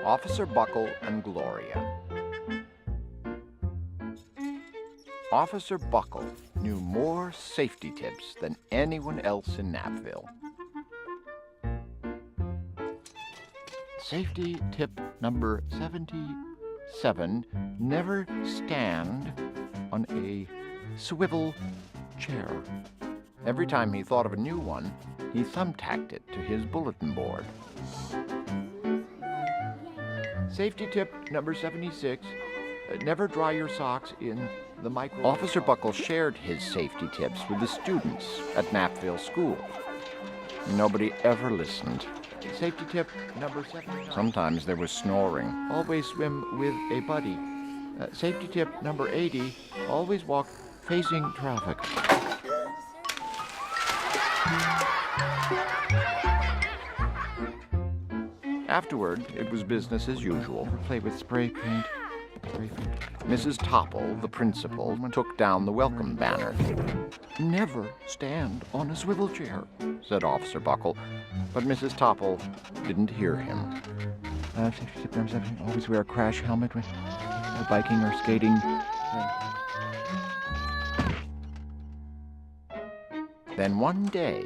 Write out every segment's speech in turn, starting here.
Officer Buckle and Gloria. Officer Buckle knew more safety tips than anyone else in Knappville. Safety tip number 77, never stand on a swivel chair. Every time he thought of a new one, he thumbtacked it to his bulletin board. Safety tip number 76, never dry your socks in the microwave. Officer Buckle shared his safety tips with the students at Knappville School. Nobody ever listened. Safety tip number 7. Sometimes there was snoring. Always swim with a buddy. Safety tip number 80. Always walk facing traffic. Afterward, it was business as usual. Play with spray paint. Mrs. Topple, the principal, took down the welcome banner. Never stand on a swivel chair, said Officer Buckle, but Mrs. Topple didn't hear him. Always wear a crash helmet when biking or skating. Then one day,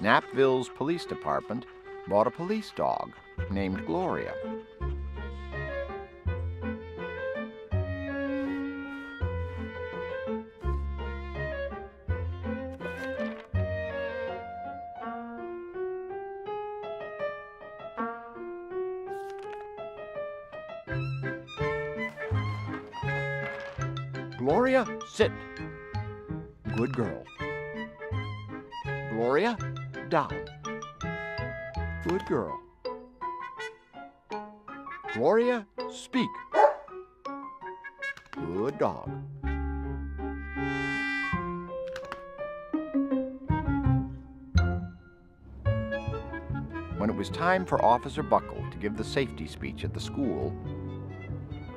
Knappville's police department bought a police dog named Gloria. Gloria, sit. Good girl. Gloria, down. Good girl. Gloria, speak. Good dog. When it was time for Officer Buckle to give the safety speech at the school,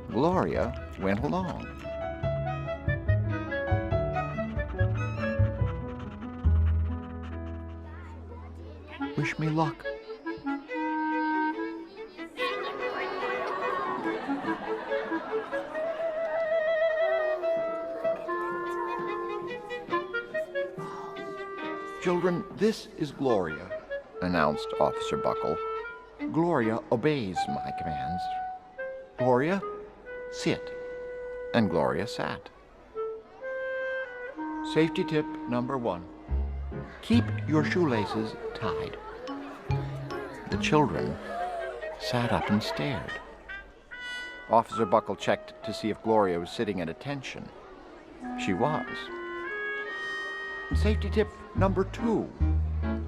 Gloria went along. Wish me luck. Children, this is Gloria, announced Officer Buckle. Gloria obeys my commands. Gloria, sit. And Gloria sat. Safety tip number 1. Keep your shoelaces tied. The children sat up and stared. Officer Buckle checked to see if Gloria was sitting at attention. She was. Safety tip number 2.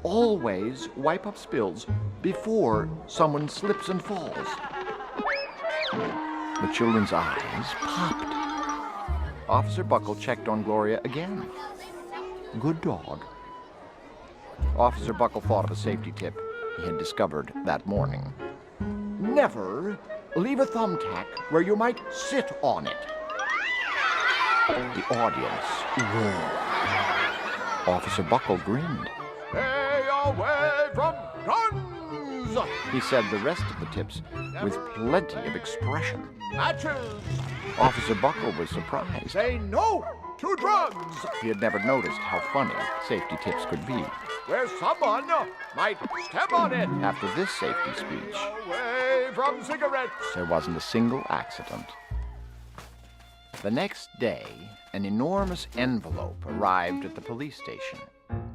Always wipe up spills before someone slips and falls. The children's eyes popped. Officer Buckle checked on Gloria again. Good dog. Officer Buckle thought of a safety tip he had discovered that morning. Never leave a thumbtack where you might sit on it. The audience roared. Officer Buckle grinned. Stay away from guns, he said the rest of the tips with plenty of expression. Matches. Officer Buckle was surprised. Say no to drugs. He had never noticed how funny safety tips could be. Where someone might step on it. After this safety speech, away from cigarettes, there wasn't a single accident. The next day, an enormous envelope arrived at the police station.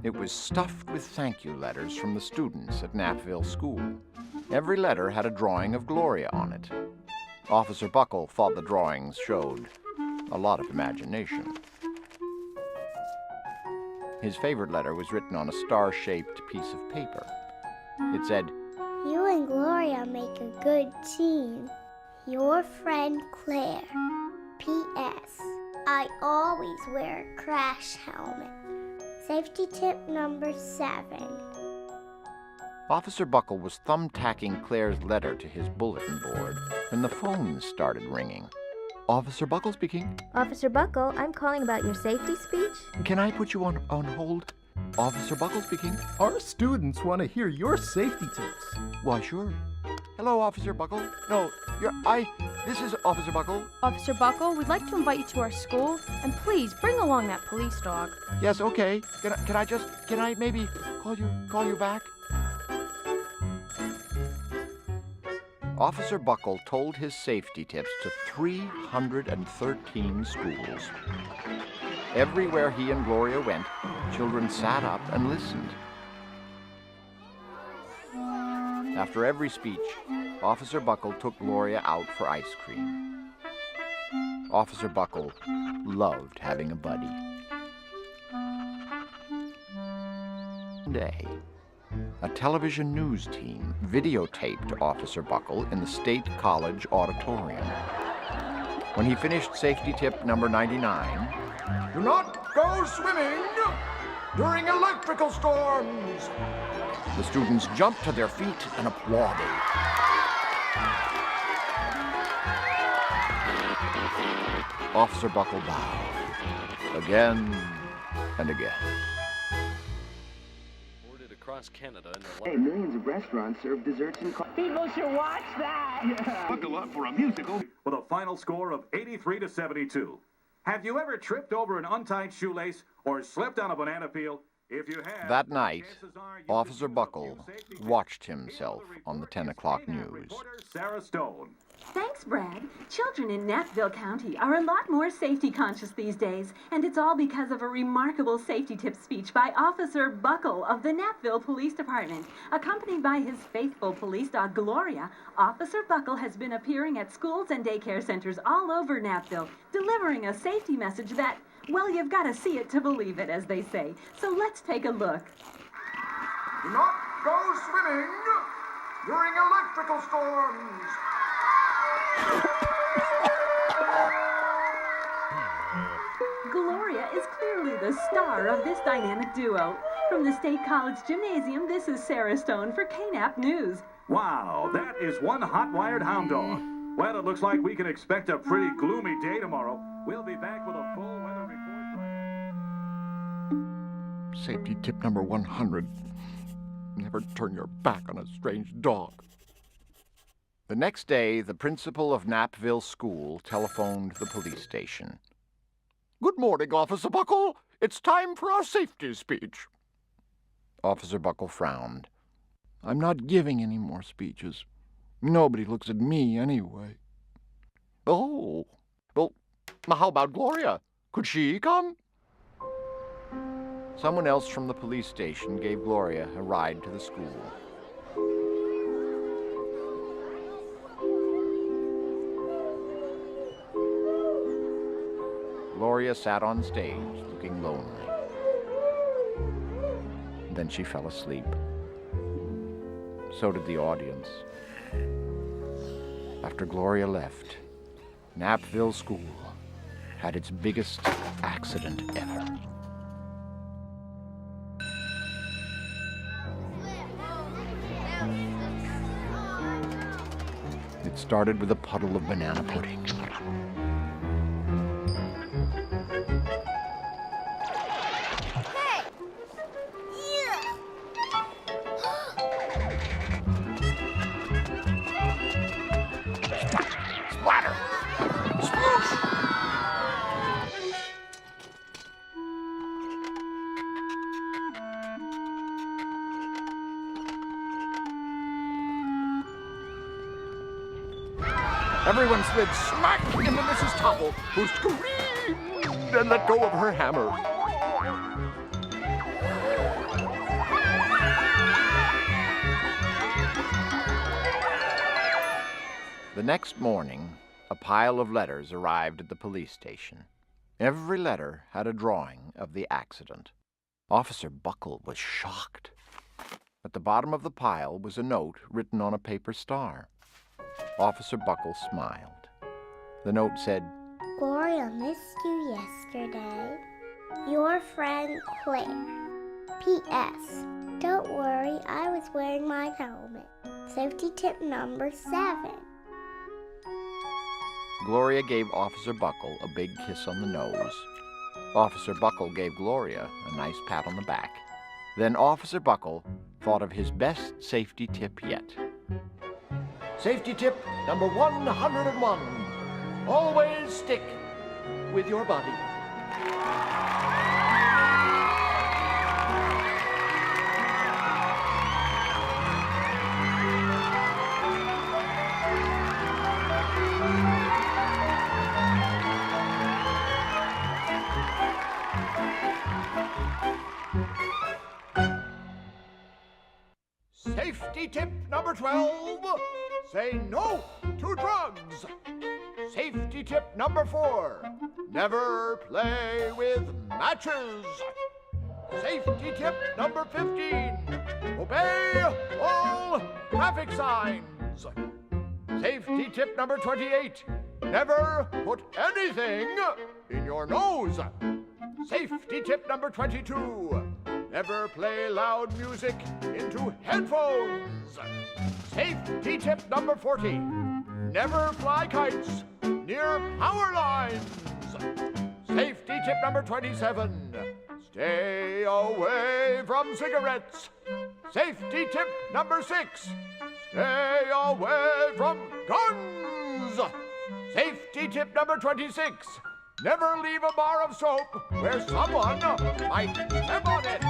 It was stuffed with thank you letters from the students at Knappville School. Every letter had a drawing of Gloria on it. Officer Buckle thought the drawings showed a lot of imagination. His favorite letter was written on a star-shaped piece of paper. It said, "You and Gloria make a good team. Your friend Claire. P.S. I always wear a crash helmet. Safety tip number 7. Officer Buckle was thumbtacking Claire's letter to his bulletin board when the phone started ringing. Officer Buckle speaking. Officer Buckle, I'm calling about your safety speech. Can I put you on hold? Officer Buckle speaking. Our students want to hear your safety tips. Why, sure. Hello, Officer Buckle. No, this is Officer Buckle. Officer Buckle, we'd like to invite you to our school, and please bring along that police dog. Yes, okay. Can I maybe call you back? Officer Buckle told his safety tips to 313 schools. Everywhere he and Gloria went, children sat up and listened. After every speech, Officer Buckle took Gloria out for ice cream. Officer Buckle loved having a buddy. One day, a television news team videotaped Officer Buckle in the State College auditorium. When he finished safety tip number 99, "Do not go swimming during electrical storms," the students jumped to their feet and applauded. Officer Buckle bowed again and again. Across Canada and Hey, millions of restaurants serve desserts and coffee. People should watch that. Yeah. Buckle up for a musical with a final score of 83-72. Have you ever tripped over an untied shoelace or slipped on a banana peel? If you have, That night, Officer Buckle watched himself on the 10 o'clock news. Reporter Sarah Stone. Thanks, Brad. Children in Knappville County are a lot more safety conscious these days, and it's all because of a remarkable safety tip speech by Officer Buckle of the Knappville Police Department. Accompanied by his faithful police dog, Gloria, Officer Buckle has been appearing at schools and daycare centers all over Knappville, delivering a safety message that, well, you've got to see it to believe it, as they say. So let's take a look. Do not go swimming during electrical storms. Gloria is clearly the star of this dynamic duo. From the State College Gymnasium, this is Sarah Stone for KNAPP News. Wow, that is one hot-wired hound dog. Well, it looks like we can expect a pretty gloomy day tomorrow. We'll be back with a full weather report. Safety tip number 100. Never turn your back on a strange dog. The next day, the principal of Knappville School telephoned the police station. "Good morning, Officer Buckle. It's time for our safety speech." Officer Buckle frowned. "I'm not giving any more speeches. Nobody looks at me anyway." "Oh, well, how about Gloria? Could she come?" Someone else from the police station gave Gloria a ride to the school. Gloria sat on stage, looking lonely. Then she fell asleep. So did the audience. After Gloria left, Knappville School had its biggest accident ever. It started with a puddle of banana pudding. Splatter! Sploosh! Everyone slid smack into Mrs. Topple, who screamed and let go of her hammer. The next morning, a pile of letters arrived at the police station. Every letter had a drawing of the accident. Officer Buckle was shocked. At the bottom of the pile was a note written on a paper star. Officer Buckle smiled. The note said, Gloria missed you yesterday. Your friend Claire. P.S. Don't worry, I was wearing my helmet. Safety tip number 7. Gloria gave Officer Buckle a big kiss on the nose. Officer Buckle gave Gloria a nice pat on the back. Then Officer Buckle thought of his best safety tip yet. Safety tip number 101. Always stick with your buddy. Safety tip number 12. Say no to drugs. Safety tip number 4. Never play with matches. Safety tip number 15. Obey all traffic signs. Safety tip number 28. Never put anything in your nose. Safety tip number 22. Never play loud music into headphones. Safety tip number 40. Never fly kites near power lines. Safety tip number 27. Stay away from cigarettes. Safety tip number 6. Stay away from guns. Safety tip number 26. Never leave a bar of soap where someone might step on it.